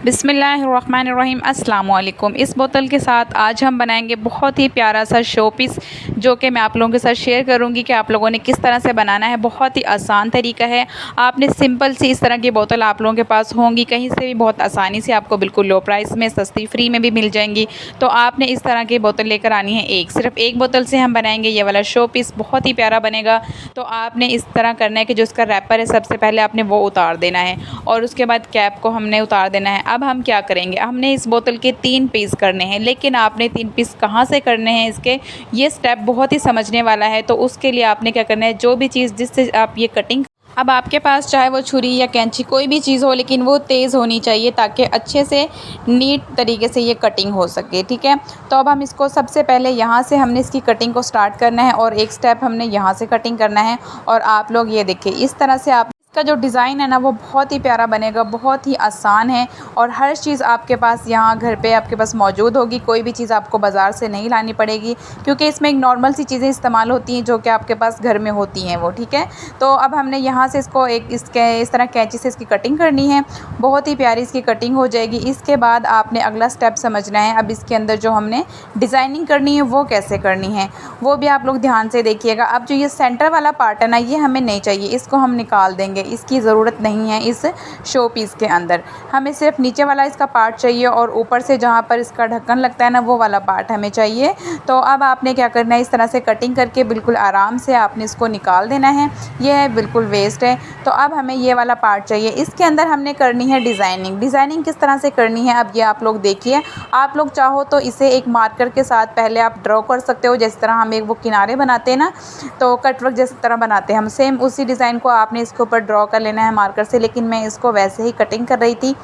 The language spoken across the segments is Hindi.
बिस्मिल्लाहिर्रहमानिर्रहीम अस्सलाम वालेकुम। इस बोतल के साथ आज हम बनाएंगे बहुत ही प्यारा सा शो पीस, जो कि मैं आप लोगों के साथ शेयर करूंगी कि आप लोगों ने किस तरह से बनाना है। बहुत ही आसान तरीका है। आपने सिंपल सी इस तरह की बोतल आप लोगों के पास होंगी, कहीं से भी बहुत आसानी से आपको बिल्कुल लो प्राइस में सस्ती फ्री में भी मिल जाएंगी। तो आपने इस तरह की बोतल लेकर आनी है। सिर्फ एक बोतल से हम बनाएंगे ये वाला शो पीस, बहुत ही प्यारा बनेगा। तो आपने इस तरह करना है कि जो इसका रैपर है सबसे पहले आपने वो उतार देना है और उसके बाद कैप को हमने उतार देना है। अब हम क्या करेंगे, हमने इस बोतल के 3 पीस करने हैं, लेकिन आपने 3 पीस कहाँ से करने हैं, इसके ये स्टेप बहुत ही समझने वाला है। तो उसके लिए आपने क्या करना है, जो भी चीज़ जिससे आप ये कटिंग, अब आपके पास चाहे वो छुरी या कैंची कोई भी चीज़ हो, लेकिन वो तेज़ होनी चाहिए ताकि अच्छे से नीट तरीके से ये कटिंग हो सके। ठीक है, तो अब हम इसको सबसे पहले यहाँ से हमने इसकी कटिंग को स्टार्ट करना है और एक स्टेप हमने यहाँ से कटिंग करना है। और आप लोग ये देखिए, इस तरह से आप इसका जो डिज़ाइन है ना वो बहुत ही प्यारा बनेगा, बहुत ही आसान है। और हर चीज़ आपके पास यहाँ घर पे आपके पास मौजूद होगी, कोई भी चीज़ आपको बाज़ार से नहीं लानी पड़ेगी, क्योंकि इसमें एक नॉर्मल सी चीज़ें इस्तेमाल होती हैं जो कि आपके पास घर में होती हैं वो। ठीक है, तो अब हमने यहाँ से इसको इस तरह कैंची से इसकी कटिंग करनी है। बहुत ही प्यारी इसकी कटिंग हो जाएगी। इसके बाद आपने अगला स्टेप समझना है। अब इसके अंदर जो हमने डिज़ाइनिंग करनी है वो कैसे करनी है वो भी आप लोग ध्यान से देखिएगा। अब जो ये सेंटर वाला पार्ट है ना, ये हमें नहीं चाहिए, इसको हम निकाल देंगे, इसकी ज़रूरत नहीं है इस शो पीस के अंदर। हमें सिर्फ नीचे वाला इसका पार्ट चाहिए और ऊपर से जहाँ पर इसका ढक्कन लगता है ना वो वाला पार्ट हमें चाहिए। तो अब आपने क्या करना है, इस तरह से कटिंग करके बिल्कुल आराम से आपने इसको निकाल देना है। ये है बिल्कुल वेस्ट है। तो अब हमें ये वाला पार्ट चाहिए। इसके अंदर हमने करनी है डिज़ाइनिंग। डिज़ाइनिंग किस तरह से करनी है अब ये आप लोग देखिए। आप लोग चाहो तो इसे एक मार्कर के साथ पहले आप ड्रॉ कर सकते हो, जिस तरह हम एक वो किनारे बनाते हैं ना, तो कटवर्क जिस तरह बनाते हैं हम, सेम उसी डिज़ाइन को आपने इसके ऊपर ड्रॉ कर लेना है मार्कर से। लेकिन मैं इसको वैसे ही कटिंग कर रही थी।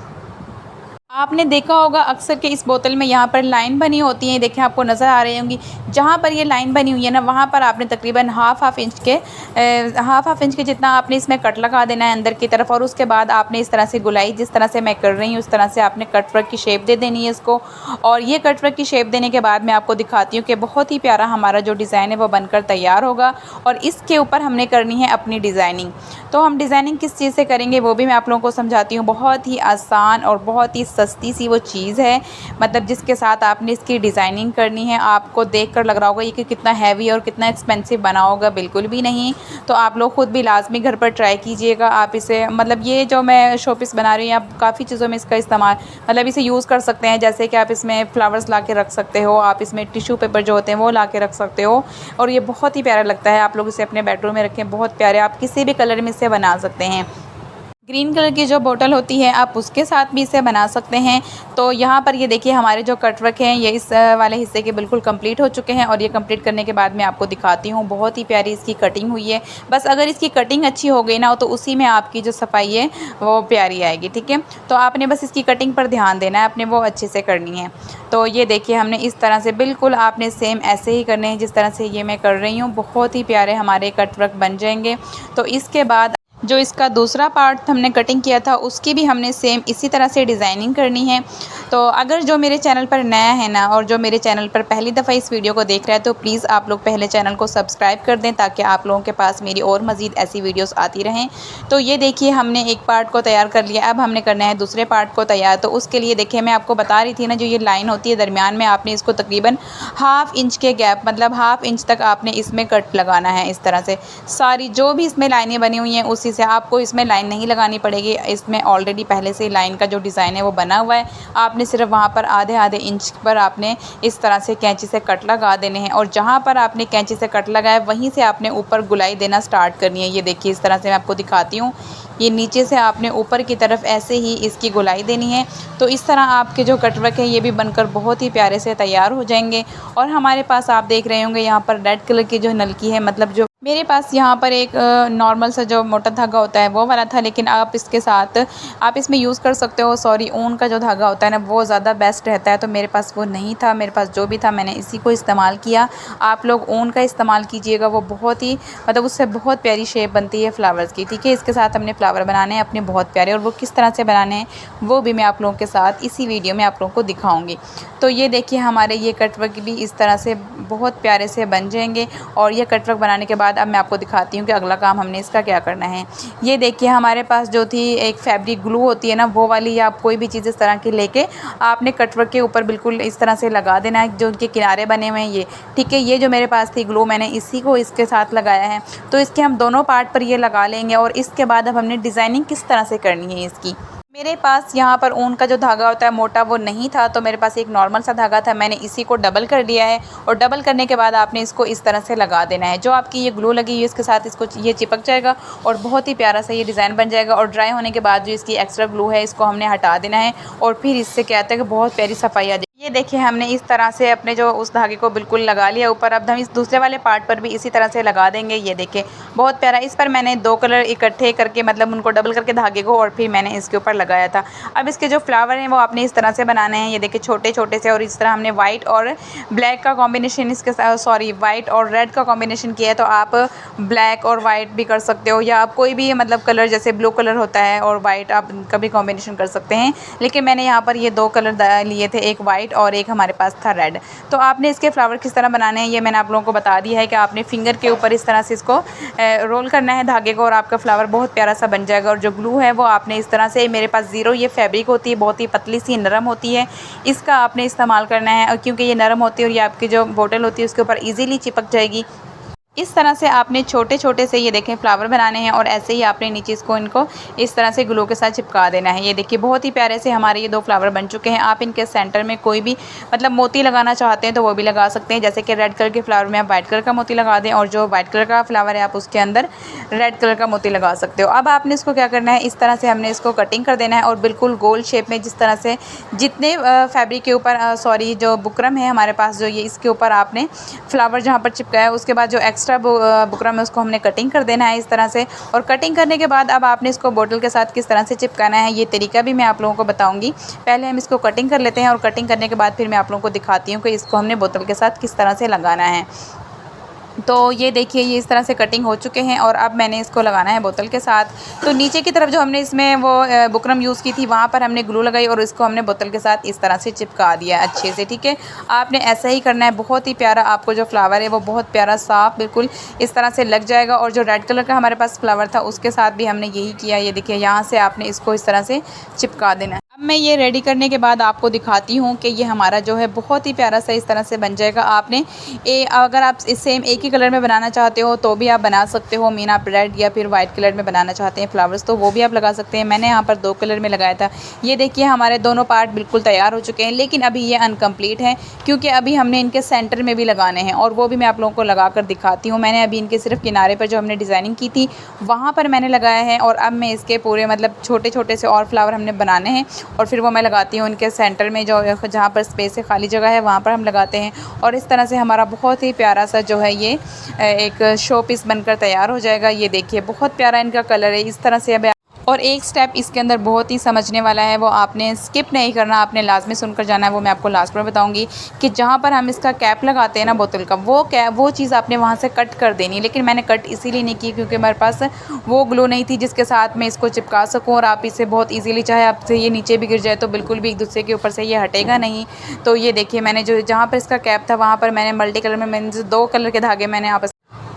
आपने देखा होगा अक्सर के इस बोतल में यहाँ पर लाइन बनी होती है, देखें आपको नज़र आ रही होंगी। जहाँ पर ये लाइन बनी हुई है ना, वहाँ पर आपने तकरीबन हाफ इंच के जितना आपने इसमें कट लगा देना है अंदर की तरफ। और उसके बाद आपने इस तरह से गुलाई, जिस तरह से मैं कर रही हूँ उस तरह से आपने कटवर्क की शेप दे देनी है इसको। और ये कटवर्क की शेप देने के बाद मैं आपको दिखाती हूँ कि बहुत ही प्यारा हमारा जो डिज़ाइन है वो बनकर तैयार होगा। और इसके ऊपर हमने करनी है अपनी डिज़ाइनिंग। तो हम डिज़ाइनिंग किस चीज़ से करेंगे वो भी मैं आप लोगों को समझाती हूँ। बहुत ही आसान और बहुत ही सस्ती सी वो चीज़ है, मतलब जिसके साथ आपने इसकी डिज़ाइनिंग करनी है। आपको देखकर लग रहा होगा ये कि कितना हैवी और कितना एक्सपेंसिव बना होगा, बिल्कुल भी नहीं। तो आप लोग ख़ुद भी लाजमी घर पर ट्राई कीजिएगा। आप इसे, मतलब ये जो मैं शो पीस बना रही हूँ, आप काफ़ी चीज़ों में इसका इस्तेमाल, मतलब इसे यूज़ कर सकते हैं। जैसे कि आप इसमें फ्लावर्स ला के रख सकते हो, आप इसमें टिश्यू पेपर जो होते हैं वो ला के रख सकते हो। और ये बहुत ही प्यारा लगता है। आप लोग इसे अपने बेडरूम में रखें, बहुत प्यारे, आप किसी भी कलर में इसे बना सकते हैं। ग्रीन कलर की जो बोतल होती है आप उसके साथ भी इसे बना सकते हैं। तो यहाँ पर ये देखिए हमारे जो कटवर्क हैं ये इस वाले हिस्से के बिल्कुल कंप्लीट हो चुके हैं। और ये कंप्लीट करने के बाद मैं आपको दिखाती हूँ, बहुत ही प्यारी इसकी कटिंग हुई है। बस अगर इसकी कटिंग अच्छी हो गई ना तो उसी में आपकी जो सफाई है वो प्यारी आएगी। ठीक है, तो आपने बस इसकी कटिंग पर ध्यान देना है, आपने वो अच्छे से करनी है। तो ये देखिए हमने इस तरह से बिल्कुल आपने सेम ऐसे ही करने हैं जिस तरह से ये मैं कर रही हूँ। बहुत ही प्यारे हमारे कटवर्क बन जाएंगे। तो इसके बाद जो इसका दूसरा पार्ट हमने कटिंग किया था उसकी भी हमने सेम इसी तरह से डिज़ाइनिंग करनी है। तो अगर जो मेरे चैनल पर नया है ना, और जो मेरे चैनल पर पहली दफ़ा इस वीडियो को देख रहा है, तो प्लीज़ आप लोग पहले चैनल को सब्सक्राइब कर दें ताकि आप लोगों के पास मेरी और मज़ीद ऐसी वीडियोस आती रहें। तो ये देखिए हमने एक पार्ट को तैयार कर लिया, अब हमने करना है दूसरे पार्ट को तैयार। तो उसके लिए देखिए मैं आपको बता रही थी ना, जो ये लाइन होती है दरमियान में, आपने इसको तकरीबन हाफ इंच के गैप, मतलब हाफ इंच तक आपने इसमें कट लगाना है। इस तरह से सारी जो भी इसमें लाइनें बनी हुई हैं उसी से, आपको इसमें लाइन नहीं लगानी पड़ेगी। इसमें ऑलरेडी पहले से लाइन का जो डिज़ाइन है वो बना हुआ है। आपने सिर्फ वहाँ पर आधे आधे इंच पर आपने इस तरह से कैंची से कट लगा देने हैं। और जहाँ पर आपने कैंची से कट लगाया वहीं से आपने ऊपर गुलाई देना स्टार्ट करनी है। ये देखिए इस तरह से मैं आपको दिखाती हूँ, ये नीचे से आपने ऊपर की तरफ ऐसे ही इसकी गुलाई देनी है। तो इस तरह आपके जो कटवर्क है ये भी बनकर बहुत ही प्यारे से तैयार हो जाएंगे। और हमारे पास आप देख रहे होंगे यहाँ पर रेड कलर की जो नलकी है, मतलब जो मेरे पास यहाँ पर एक नॉर्मल सा जो मोटा धागा होता है वो वाला था, लेकिन आप इसके साथ आप इसमें यूज़ कर सकते हो, सॉरी, ऊन का जो धागा होता है ना वो ज़्यादा बेस्ट रहता है। तो मेरे पास वो नहीं था, मेरे पास जो भी था मैंने इसी को इस्तेमाल किया। आप लोग ऊन का इस्तेमाल कीजिएगा, वो बहुत ही, मतलब उससे बहुत प्यारी शेप बनती है फ्लावर्स की। ठीक है, इसके साथ हमने फ्लावर बनाने हैं अपने बहुत प्यारे, और वो किस तरह से बनाने हैं वो भी मैं आप लोगों के साथ इसी वीडियो में आप लोगों को दिखाऊँगी। तो ये देखिए हमारे ये कटवर्क भी इस तरह से बहुत प्यारे से बन जाएंगे। और ये कटवर्क बनाने के बाद बाद अब मैं आपको दिखाती हूँ कि अगला काम हमने इसका क्या करना है। ये देखिए हमारे पास जो थी एक फैब्रिक ग्लू होती है ना, वो वाली, या आप कोई भी चीज़ इस तरह की लेके आपने कटवर्क के ऊपर बिल्कुल इस तरह से लगा देना है, जो उनके किनारे बने हुए हैं ये, ठीक है। ये जो मेरे पास थी ग्लू, मैंने इसी को इसके साथ लगाया है। तो इसके हम दोनों पार्ट पर ये लगा लेंगे और इसके बाद अब हमने डिज़ाइनिंग किस तरह से करनी है इसकी। मेरे पास यहाँ पर ऊन का जो धागा होता है मोटा, वो नहीं था, तो मेरे पास एक नॉर्मल सा धागा था। मैंने इसी को डबल कर लिया है और डबल करने के बाद आपने इसको इस तरह से लगा देना है। जो आपकी ये ग्लू लगी हुई है इसके साथ इसको ये चिपक जाएगा और बहुत ही प्यारा सा ये डिज़ाइन बन जाएगा। और ड्राई होने के बाद जो इसकी एक्स्ट्रा ग्लू है इसको हमने हटा देना है और फिर इससे क्या होता है कि बहुत प्यारी सफाई आ जाएगी। ये देखिए हमने इस तरह से अपने जो उस धागे को बिल्कुल लगा लिया ऊपर। अब हम इस दूसरे वाले पार्ट पर भी इसी तरह से लगा देंगे। ये देखिए बहुत प्यारा। इस पर मैंने 2 कलर इकट्ठे करके, मतलब उनको डबल करके धागे को, और फिर मैंने इसके ऊपर लगाया था। अब इसके जो फ्लावर हैं वो आपने इस तरह से बनाने हैं। ये देखिए छोटे छोटे से, और इस तरह हमने वाइट और ब्लैक का कॉम्बिनेशन इसके साथ, सॉरी वाइट और रेड का कॉम्बिनेशन किया है। तो आप ब्लैक और वाइट भी कर सकते हो, या आप कोई भी मतलब कलर, जैसे ब्लू कलर होता है और वाइट, आप कभी कॉम्बिनेशन कर सकते हैं। लेकिन मैंने यहाँ पर ये 2 कलर लिए थे, एक वाइट और एक हमारे पास था रेड। तो आपने इसके फ्लावर किस तरह बनाने हैं ये मैंने आप लोगों को बता दिया है कि आपने फिंगर के ऊपर इस तरह से इसको रोल करना है धागे को, और आपका फ्लावर बहुत प्यारा सा बन जाएगा। और जो ग्लू है वो आपने इस तरह से, मेरे पास ज़ीरो ये फैब्रिक होती है, बहुत ही पतली सी नरम होती है, इसका आपने इस्तेमाल करना है। और क्योंकि ये नरम होती है और ये आपकी जो बोतल होती है उसके ऊपर ईज़िली चिपक जाएगी। इस तरह से आपने छोटे छोटे से ये देखें फ्लावर बनाने हैं, और ऐसे ही आपने नीचे इसको इनको इस तरह से ग्लू के साथ चिपका देना है। ये देखिए बहुत ही प्यारे से हमारे ये 2 फ्लावर बन चुके हैं। आप इनके सेंटर में कोई भी मतलब मोती लगाना चाहते हैं तो वो भी लगा सकते हैं। जैसे कि रेड कलर के फ्लावर में आप वाइट कलर का मोती लगा दें, और जो वाइट कलर का फ्लावर है आप उसके अंदर रेड कलर का मोती लगा सकते हो। अब आपने इसको क्या करना है, इस तरह से हमने इसको कटिंग कर देना है और बिल्कुल गोल शेप में, जिस तरह से जितने फैब्रिक के ऊपर, सॉरी जो बुकरम है हमारे पास, जो ये इसके ऊपर आपने फ्लावर जहाँ पर चिपकाया है उसके बाद जो एक्स्ट्रा बुकरम है उसको हमने कटिंग कर देना है इस तरह से। और कटिंग करने के बाद अब आपने इसको बोतल के साथ किस तरह से चिपकाना है ये तरीका भी मैं आप लोगों को बताऊंगी। पहले हम इसको कटिंग कर लेते हैं, और कटिंग करने के बाद फिर मैं आप लोगों को दिखाती हूँ कि इसको हमने बोतल के साथ किस तरह से लगाना है। तो ये देखिए ये इस तरह से कटिंग हो चुके हैं, और अब मैंने इसको लगाना है बोतल के साथ। तो नीचे की तरफ जो हमने इसमें वो बुकरम यूज़ की थी वहाँ पर हमने ग्लू लगाई और इसको हमने बोतल के साथ इस तरह से चिपका दिया अच्छे से, ठीक है। आपने ऐसा ही करना है। बहुत ही प्यारा आपको जो फ्लावर है वो बहुत प्यारा साफ बिल्कुल इस तरह से लग जाएगा। और जो रेड कलर का हमारे पास फ्लावर था उसके साथ भी हमने यही किया। ये देखिए यहाँ से आपने इसको इस तरह से चिपका देना है। अब मैं ये रेडी करने के बाद आपको दिखाती हूँ कि ये हमारा जो है बहुत ही प्यारा सा इस तरह से बन जाएगा। आपने अगर आप सेम एक ही कलर में बनाना चाहते हो तो भी आप बना सकते हो। मीन आप रेड या फिर वाइट कलर में बनाना चाहते हैं फ्लावर्स तो वो भी आप लगा सकते हैं। मैंने यहाँ पर 2 कलर में लगाया था। ये देखिए हमारे दोनों पार्ट बिल्कुल तैयार हो चुके हैं, लेकिन अभी ये अनकम्प्लीट है क्योंकि अभी हमने इनके सेंटर में भी लगाने हैं, और वो भी मैं आप लोगों को लगा कर दिखाती हूँ। मैंने अभी इनके सिर्फ किनारे पर जो हमने डिज़ाइनिंग की थी वहाँ पर मैंने लगाया है, और अब मैं इसके पूरे मतलब छोटे छोटे से और फ्लावर हमने बनाने हैं, और फिर वो मैं लगाती हूँ उनके सेंटर में, जो जहाँ पर स्पेस है खाली जगह है वहाँ पर हम लगाते हैं। और इस तरह से हमारा बहुत ही प्यारा सा जो है ये एक शो पीस बनकर तैयार हो जाएगा। ये देखिए बहुत प्यारा इनका कलर है इस तरह से। अब और एक स्टेप इसके अंदर बहुत ही समझने वाला है, वो आपने स्किप नहीं करना, आपने लाजमी सुनकर जाना है। वो मैं आपको लास्ट में बताऊंगी कि जहाँ पर हम इसका कैप लगाते हैं ना बोतल का, वो चीज़ आपने वहाँ से कट कर देनी। लेकिन मैंने कट इसीलिए नहीं की क्योंकि मेरे पास वो ग्लू नहीं थी जिसके साथ मैं इसको चिपका सकूँ, और आप इसे बहुत ईजीली, चाहे आपसे ये नीचे भी गिर जाए तो बिल्कुल भी एक दूसरे के ऊपर से ये हटेगा नहीं। तो ये देखिए मैंने जो जहाँ पर इसका कैप था वहाँ पर मैंने मल्टी कलर में मैंने 2 कलर के धागे मैंने आपस,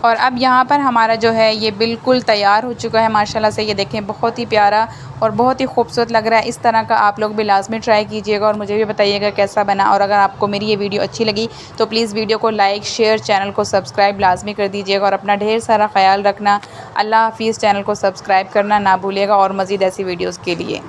और अब यहाँ पर हमारा जो है ये बिल्कुल तैयार हो चुका है माशाल्लाह से। ये देखें बहुत ही प्यारा और बहुत ही खूबसूरत लग रहा है। इस तरह का आप लोग भी लाजमी ट्राई कीजिएगा और मुझे भी बताइएगा कैसा बना। और अगर आपको मेरी ये वीडियो अच्छी लगी तो प्लीज़ वीडियो को लाइक शेयर, चैनल को सब्सक्राइब लाजमी कर दीजिएगा, और अपना ढेर सारा ख्याल रखना। अल्लाह हाफिज़। चैनल को सब्सक्राइब करना ना भूलिएगा और मज़ीद ऐसी वीडियोज़ के लिए।